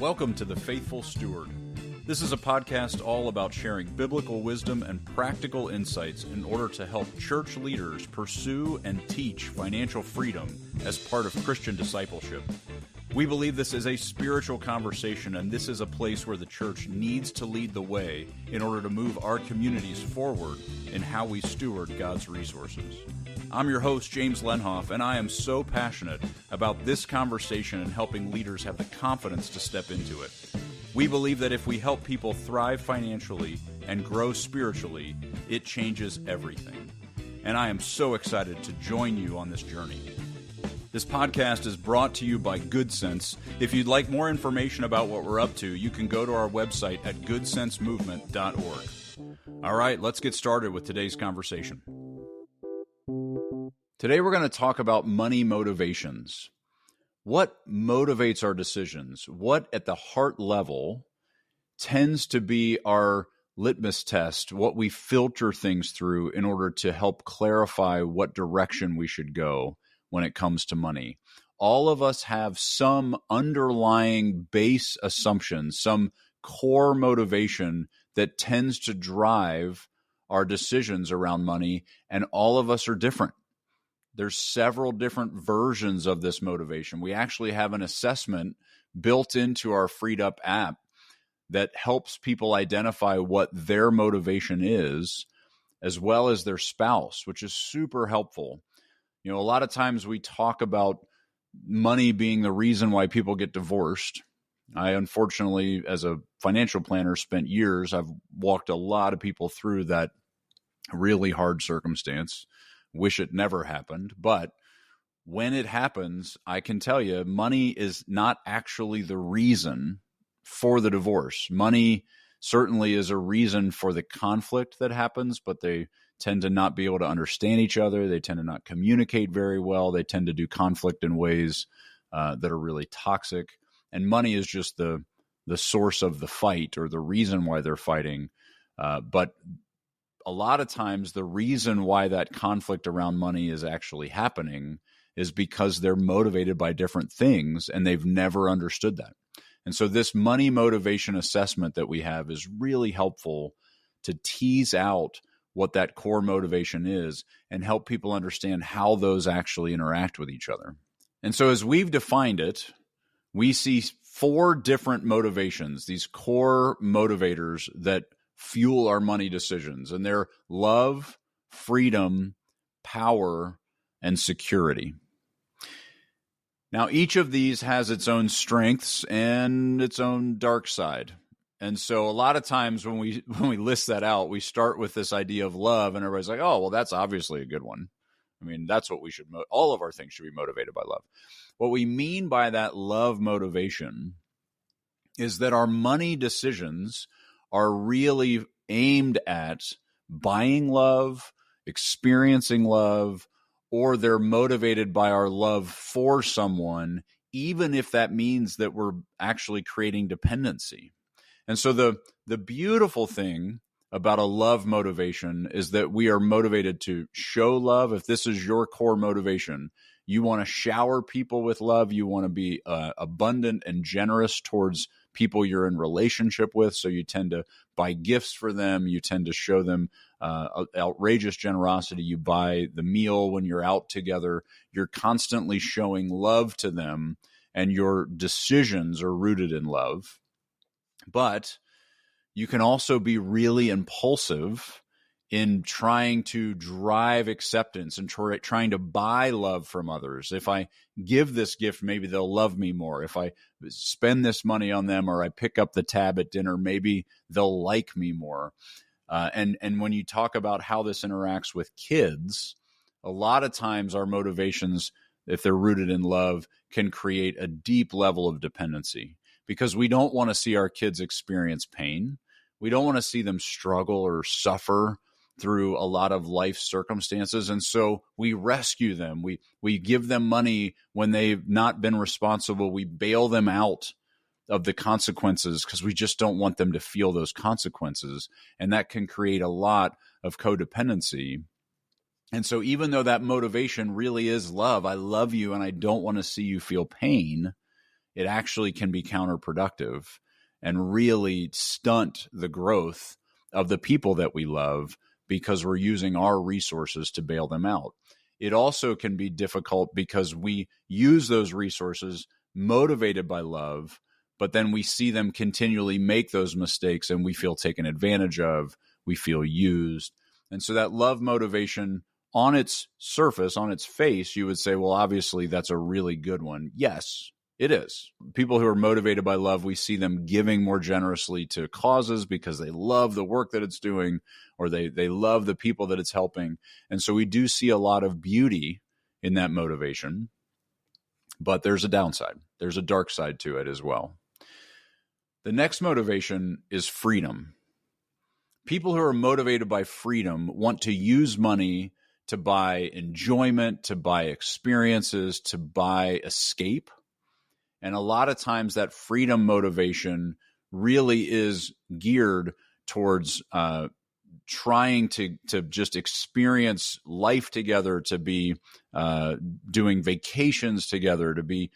Welcome to The Faithful Steward. This is a podcast all about sharing biblical wisdom and practical insights in order to help church leaders pursue and teach financial freedom as part of Christian discipleship. We believe this is a spiritual conversation, and this is a place where the church needs to lead the way in order to move our communities forward in how we steward God's resources. I'm your host, James Lenhoff, and I am so passionate about this conversation and helping leaders have the confidence to step into it. We believe that if we help people thrive financially and grow spiritually, it changes everything. And I am so excited to join you on this journey. This podcast is brought to you by Good Sense. If you'd like more information about what we're up to, you can go to our website at goodsensemovement.org. All right, let's get started with today's conversation. Today we're going to talk about money motivations. What motivates our decisions? What at the heart level tends to be our litmus test, what we filter things through in order to help clarify what direction we should go when it comes to money? All of us have some underlying base assumption, some core motivation that tends to drive our decisions around money, and all of us are different. There's several different versions of this motivation. We actually have an assessment built into our Freed Up app that helps people identify what their motivation is, as well as their spouse, which is super helpful. You know, a lot of times we talk about money being the reason why people get divorced. I, unfortunately, as a financial planner, spent years, I've walked a lot of people through that really hard circumstance. Wish it never happened. But when it happens, I can tell you, money is not actually the reason for the divorce. Money certainly is a reason for the conflict that happens, but they tend to not be able to understand each other. They tend to not communicate very well. They tend to do conflict in ways that are really toxic. And money is just the source of the fight or the reason why they're fighting. But a lot of times the reason why that conflict around money is actually happening is because they're motivated by different things and they've never understood that. And so this money motivation assessment that we have is really helpful to tease out what that core motivation is and help people understand how those actually interact with each other. And so as we've defined it, we see 4 different motivations, these core motivators that fuel our money decisions, and they're love, freedom, power, and security. Now, each of these has its own strengths and its own dark side. And so a lot of times when we list that out, we start with this idea of love, and everybody's like, oh, well, that's obviously a good one. I mean, that's what we should, all of our things should be motivated by love. What we mean by that love motivation is that our money decisions are really aimed at buying love, experiencing love, or they're motivated by our love for someone, even if that means that we're actually creating dependency. And so the beautiful thing about a love motivation is that we are motivated to show love. If this is your core motivation, you want to shower people with love. You want to be abundant and generous towards people you're in relationship with. So you tend to buy gifts for them. You tend to show them outrageous generosity. You buy the meal when you're out together. You're constantly showing love to them, and your decisions are rooted in love. But you can also be really impulsive in trying to drive acceptance and trying to buy love from others. If I give this gift, maybe they'll love me more. If I spend this money on them or I pick up the tab at dinner, maybe they'll like me more. And when you talk about how this interacts with kids, a lot of times our motivations, if they're rooted in love, can create a deep level of dependency because we don't want to see our kids experience pain. We don't want to see them struggle or suffer through a lot of life circumstances. And so we rescue them. We give them money when they've not been responsible. We bail them out of the consequences because we just don't want them to feel those consequences. And that can create a lot of codependency. And so even though that motivation really is love, I love you and I don't want to see you feel pain, it actually can be counterproductive and really stunt the growth of the people that we love because we're using our resources to bail them out. It also can be difficult because we use those resources motivated by love, but then we see them continually make those mistakes and we feel taken advantage of, we feel used. And so that love motivation on its surface, on its face, you would say, well, obviously that's a really good one. Yes, it is. People who are motivated by love, we see them giving more generously to causes because they love the work that it's doing, or they love the people that it's helping. And so we do see a lot of beauty in that motivation, but there's a downside. There's a dark side to it as well. The next motivation is freedom. People who are motivated by freedom want to use money to buy enjoyment, to buy experiences, to buy escape. And a lot of times that freedom motivation really is geared towards trying to just experience life together, to be doing vacations together, to be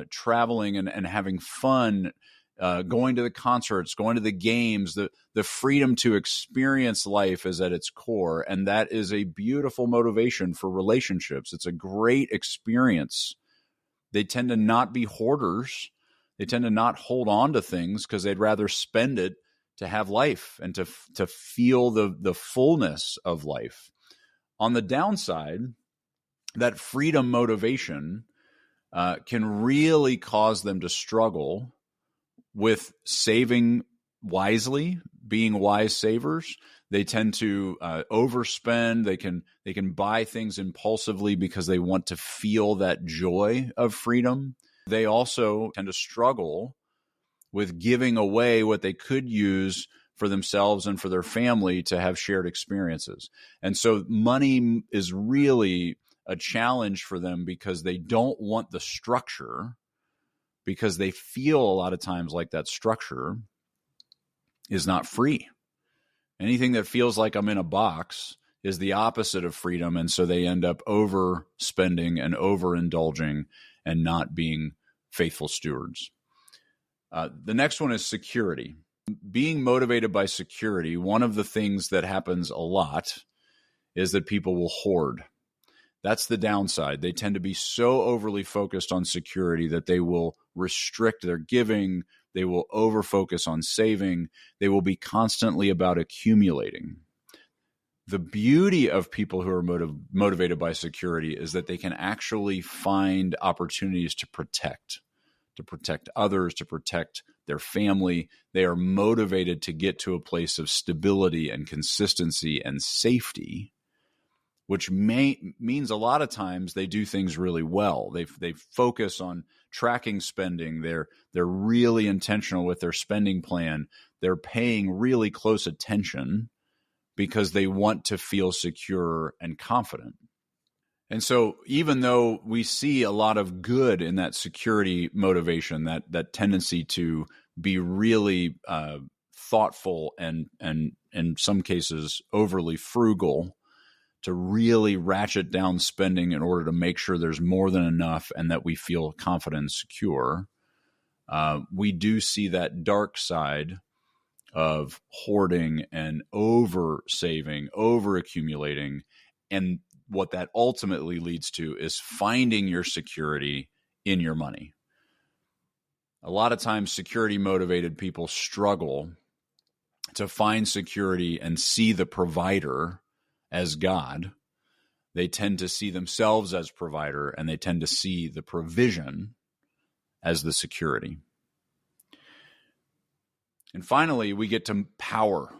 traveling and having fun, going to the concerts, going to the games. The freedom to experience life is at its core, and that is a beautiful motivation for relationships. It's a great experience. They tend to not be hoarders. They tend to not hold on to things because they'd rather spend it to have life and to feel the fullness of life. On the downside, that freedom motivation can really cause them to struggle with saving wisely, being wise savers. They tend to overspend. They can buy things impulsively because they want to feel that joy of freedom. They also tend to struggle with giving away what they could use for themselves and for their family to have shared experiences. And so money is really a challenge for them because they don't want the structure, because they feel a lot of times like that structure is not free. Anything that feels like I'm in a box is the opposite of freedom. And so they end up overspending and overindulging and not being faithful stewards. The next one is security. Being motivated by security, one of the things that happens a lot is that people will hoard. That's the downside. They tend to be so overly focused on security that they will restrict their giving. They will over-focus on saving. They will be constantly about accumulating. The beauty of people who are motivated by security is that they can actually find opportunities to protect others, to protect their family. They are motivated to get to a place of stability and consistency and safety, which means a lot of times they do things really well. They focus on tracking spending. They're really intentional with their spending plan. They're paying really close attention because they want to feel secure and confident. And so even though we see a lot of good in that security motivation, that tendency to be really thoughtful and in some cases overly frugal, to really ratchet down spending in order to make sure there's more than enough and that we feel confident and secure, we do see that dark side of hoarding and over saving, over accumulating. And what that ultimately leads to is finding your security in your money. A lot of times security motivated people struggle to find security and see the provider as God. They tend to see themselves as provider, and they tend to see the provision as the security. And finally, we get to power.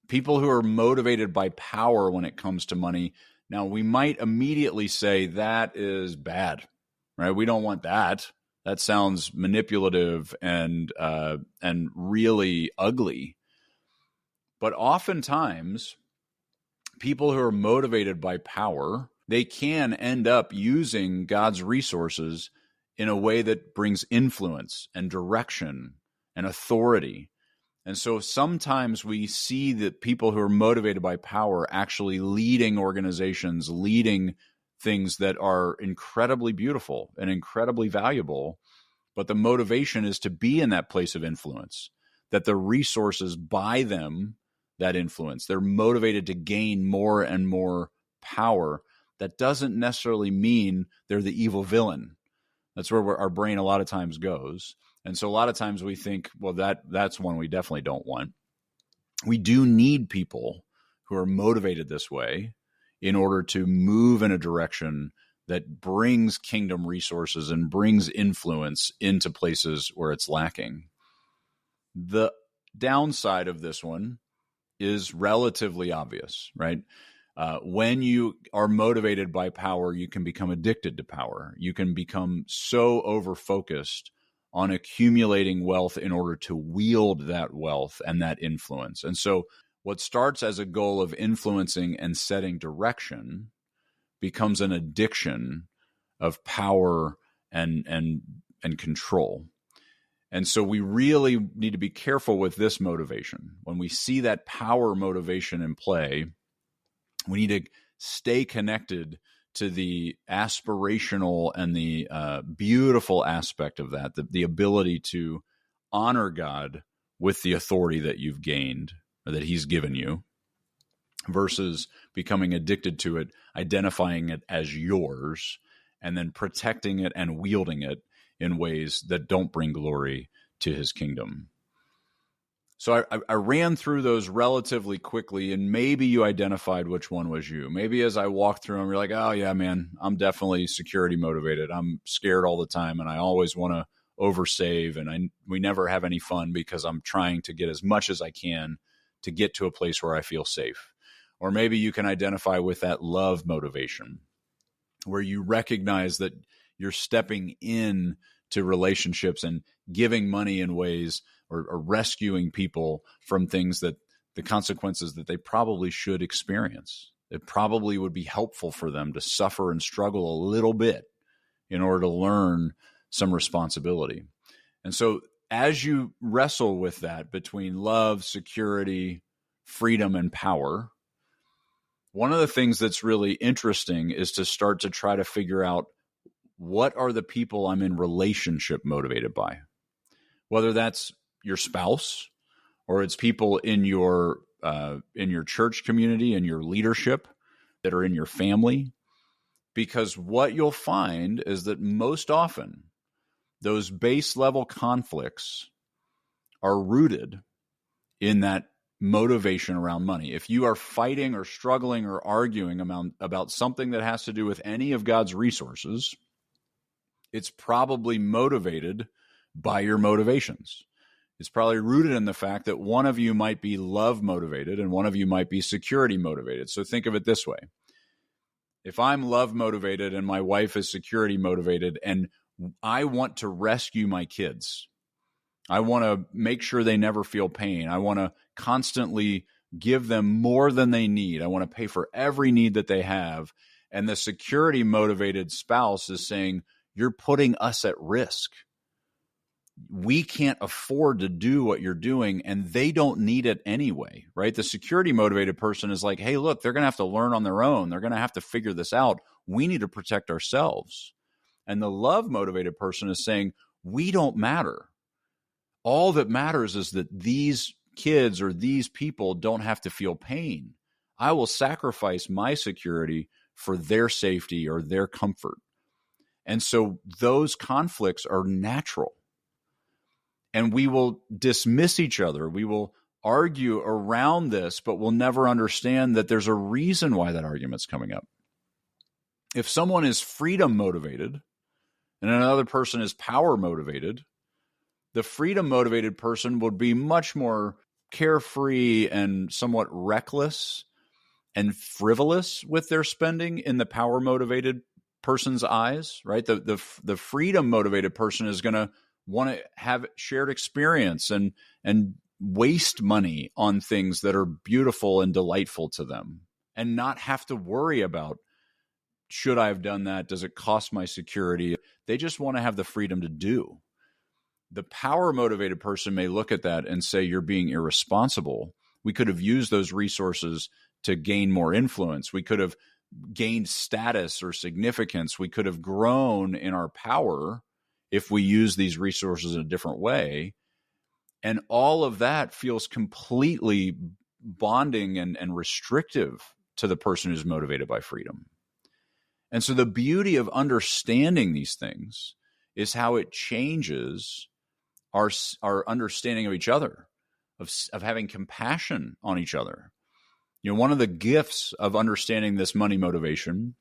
People who are motivated by power when it comes to money. Now, we might immediately say that is bad, right? We don't want that. That sounds manipulative and really ugly. But oftentimes, people who are motivated by power, they can end up using God's resources in a way that brings influence and direction and authority. And so sometimes we see that people who are motivated by power actually leading organizations, leading things that are incredibly beautiful and incredibly valuable, but the motivation is to be in that place of influence, that the resources buy them that influence. They're motivated to gain more and more power. That doesn't necessarily mean they're the evil villain. That's where our brain a lot of times goes. And so a lot of times we think, well, that's one we definitely don't want. We do need people who are motivated this way in order to move in a direction that brings kingdom resources and brings influence into places where it's lacking. The downside of this one is relatively obvious, right? When you are motivated by power, you can become addicted to power. You can become so over-focused on accumulating wealth in order to wield that wealth and that influence. And so what starts as a goal of influencing and setting direction becomes an addiction of power and control. And so we really need to be careful with this motivation. When we see that power motivation in play, we need to stay connected to the aspirational and the beautiful aspect of that, the ability to honor God with the authority that you've gained or that he's given you, versus becoming addicted to it, identifying it as yours, and then protecting it and wielding it in ways that don't bring glory to his kingdom. So I ran through those relatively quickly, and maybe you identified which one was you. Maybe as I walked through them, you're like, oh yeah, man, I'm definitely security motivated. I'm scared all the time, and I always want to oversave, and we never have any fun because I'm trying to get as much as I can to get to a place where I feel safe. Or maybe you can identify with that love motivation, where you recognize that you're stepping in to relationships and giving money in ways or rescuing people from things that the consequences that they probably should experience. It probably would be helpful for them to suffer and struggle a little bit in order to learn some responsibility. And so as you wrestle with that between love, security, freedom, and power, one of the things that's really interesting is to start to try to figure out, what are the people I'm in relationship motivated by? Whether that's your spouse, or it's people in your church community and your leadership that are in your family. Because what you'll find is that most often those base level conflicts are rooted in that motivation around money. If you are fighting or struggling or arguing about something that has to do with any of God's resources, it's probably motivated by your motivations. It's probably rooted in the fact that one of you might be love motivated and one of you might be security motivated. So think of it this way. If I'm love motivated and my wife is security motivated, and I want to rescue my kids, I want to make sure they never feel pain. I want to constantly give them more than they need. I want to pay for every need that they have. And the security motivated spouse is saying, you're putting us at risk. We can't afford to do what you're doing, and they don't need it anyway, right? The security motivated person is like, hey, look, they're going to have to learn on their own. They're going to have to figure this out. We need to protect ourselves. And the love motivated person is saying, we don't matter. All that matters is that these kids or these people don't have to feel pain. I will sacrifice my security for their safety or their comfort. And so those conflicts are natural. And we will dismiss each other. We will argue around this, but we'll never understand that there's a reason why that argument's coming up. If someone is freedom motivated and another person is power motivated, the freedom motivated person would be much more carefree and somewhat reckless and frivolous with their spending in the power motivated person's eyes, right? The freedom motivated person is going to want to have shared experience and waste money on things that are beautiful and delightful to them, and not have to worry about, should I have done that? Does it cost my security? They just want to have the freedom to do. The power motivated person may look at that and say, you're being irresponsible. We could have used those resources to gain more influence. We could have gained status or significance. We could have grown in our power if we use these resources in a different way. And all of that feels completely bonding and restrictive to the person who's motivated by freedom. And so the beauty of understanding these things is how it changes our understanding of each other, of having compassion on each other. You know, one of the gifts of understanding this money motivation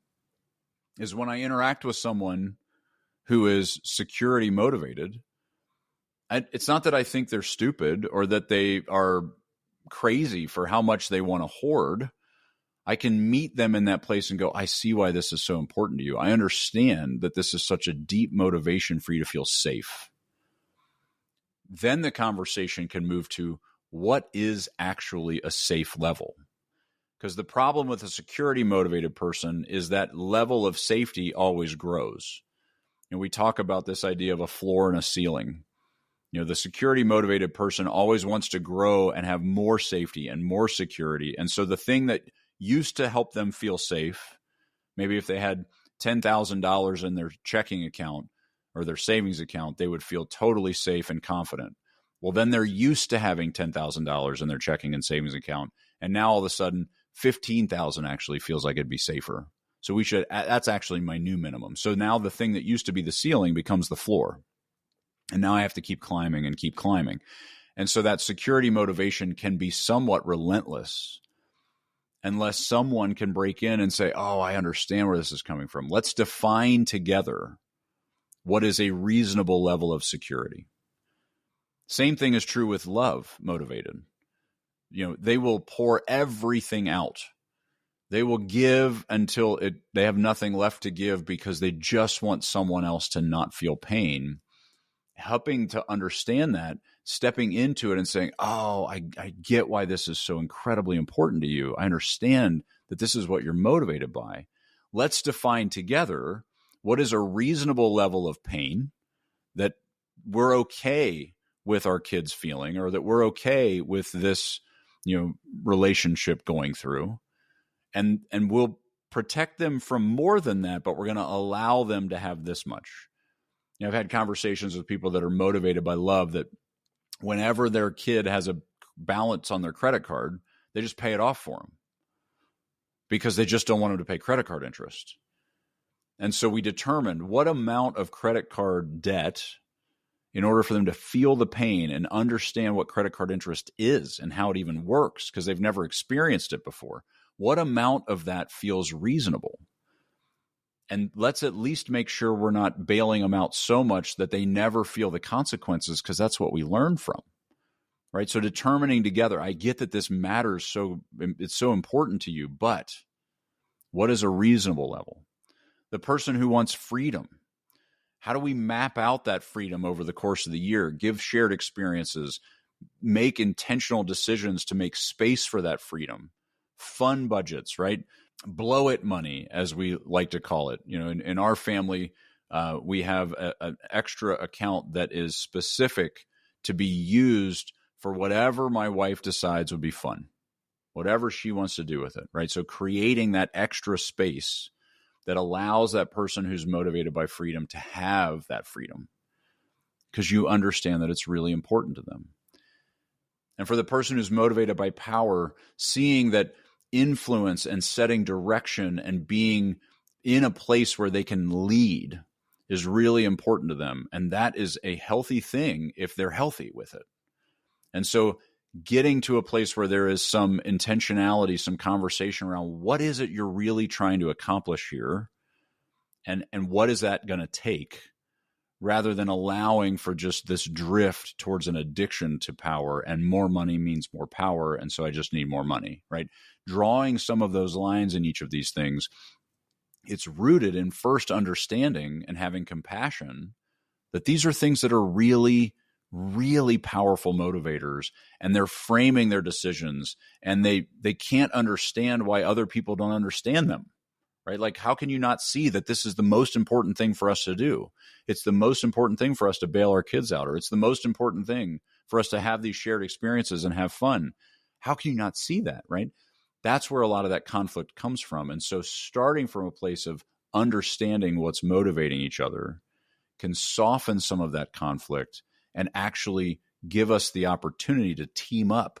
is when I interact with someone who is security motivated, it's not that I think they're stupid or that they are crazy for how much they want to hoard. I can meet them in that place and go, I see why this is so important to you. I understand that this is such a deep motivation for you to feel safe. Then the conversation can move to what is actually a safe level. Because the problem with a security motivated person is that level of safety always grows. And we talk about this idea of a floor and a ceiling. You know, the security motivated person always wants to grow and have more safety and more security. And so the thing that used to help them feel safe, maybe if they had $10,000 in their checking account or their savings account, they would feel totally safe and confident. Well, then they're used to having $10,000 in their checking and savings account. And now all of a sudden, 15,000 actually feels like it'd be safer. So that's actually my new minimum. So now the thing that used to be the ceiling becomes the floor. And now I have to keep climbing and keep climbing. And so that security motivation can be somewhat relentless unless someone can break in and say, oh, I understand where this is coming from. Let's define together what is a reasonable level of security. Same thing is true with love motivated. You know, they will pour everything out. They will give until they have nothing left to give because they just want someone else to not feel pain. Helping to understand that, stepping into it and saying, oh, I get why this is so incredibly important to you. I understand that this is what you're motivated by. Let's define together what is a reasonable level of pain that we're okay with our kids feeling, or that we're okay with this, you know, relationship going through. And we'll protect them from more than that, but we're going to allow them to have this much. You know, I've had conversations with people that are motivated by love that whenever their kid has a balance on their credit card, they just pay it off for them because they just don't want them to pay credit card interest. And so we determined what amount of credit card debt, in order for them to feel the pain and understand what credit card interest is and how it even works, because they've never experienced it before. What amount of that feels reasonable? And let's at least make sure we're not bailing them out so much that they never feel the consequences, because that's what we learn from, right? So determining together, I get that this matters, so it's so important to you, but what is a reasonable level? The person who wants freedom, how do we map out that freedom over the course of the year, give shared experiences, make intentional decisions to make space for that freedom, fun budgets, right? Blow it money, as we like to call it. You know, in our family, we have an extra account that is specific to be used for whatever my wife decides would be fun, whatever she wants to do with it, right? So creating that extra space that allows that person who's motivated by freedom to have that freedom, because you understand that it's really important to them. And for the person who's motivated by power, seeing that influence and setting direction and being in a place where they can lead is really important to them. And that is a healthy thing if they're healthy with it. And so getting to a place where there is some intentionality, some conversation around what is it you're really trying to accomplish here, and what is that going to take, rather than allowing for just this drift towards an addiction to power, and more money means more power, and so I just need more money, right? Drawing some of those lines in each of these things, it's rooted in first understanding and having compassion that these are things that are really, really powerful motivators, and they're framing their decisions, and they can't understand why other people don't understand them, right? Like, how can you not see that this is the most important thing for us to do? It's the most important thing for us to bail our kids out, or it's the most important thing for us to have these shared experiences and have fun. How can you not see that, right? That's where a lot of that conflict comes from. And so starting from a place of understanding what's motivating each other can soften some of that conflict and actually give us the opportunity to team up,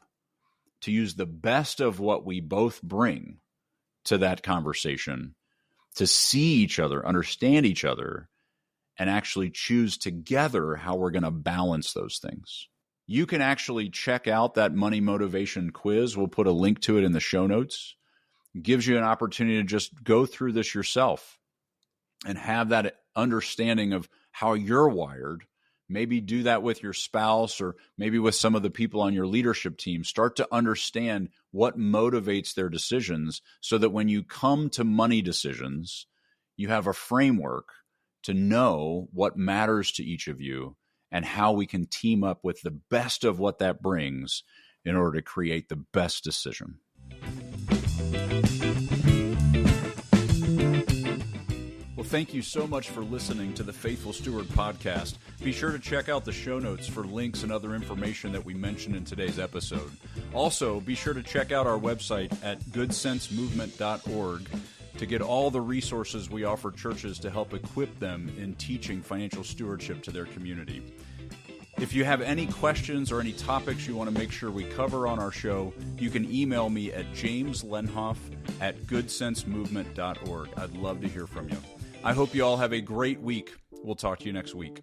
to use the best of what we both bring to that conversation, to see each other, understand each other, and actually choose together how we're going to balance those things. You can actually check out that money motivation quiz. We'll put a link to it in the show notes. It gives you an opportunity to just go through this yourself and have that understanding of how you're wired. Maybe do that with your spouse or maybe with some of the people on your leadership team. Start to understand what motivates their decisions so that when you come to money decisions, you have a framework to know what matters to each of you and how we can team up with the best of what that brings in order to create the best decision. Well, thank you so much for listening to the Faithful Steward podcast. Be sure to check out the show notes for links and other information that we mentioned in today's episode. Also, be sure to check out our website at goodsensemovement.org to get all the resources we offer churches to help equip them in teaching financial stewardship to their community. If you have any questions or any topics you want to make sure we cover on our show, you can email me at jameslenhoff@goodsensemovement.org. I'd love to hear from you. I hope you all have a great week. We'll talk to you next week.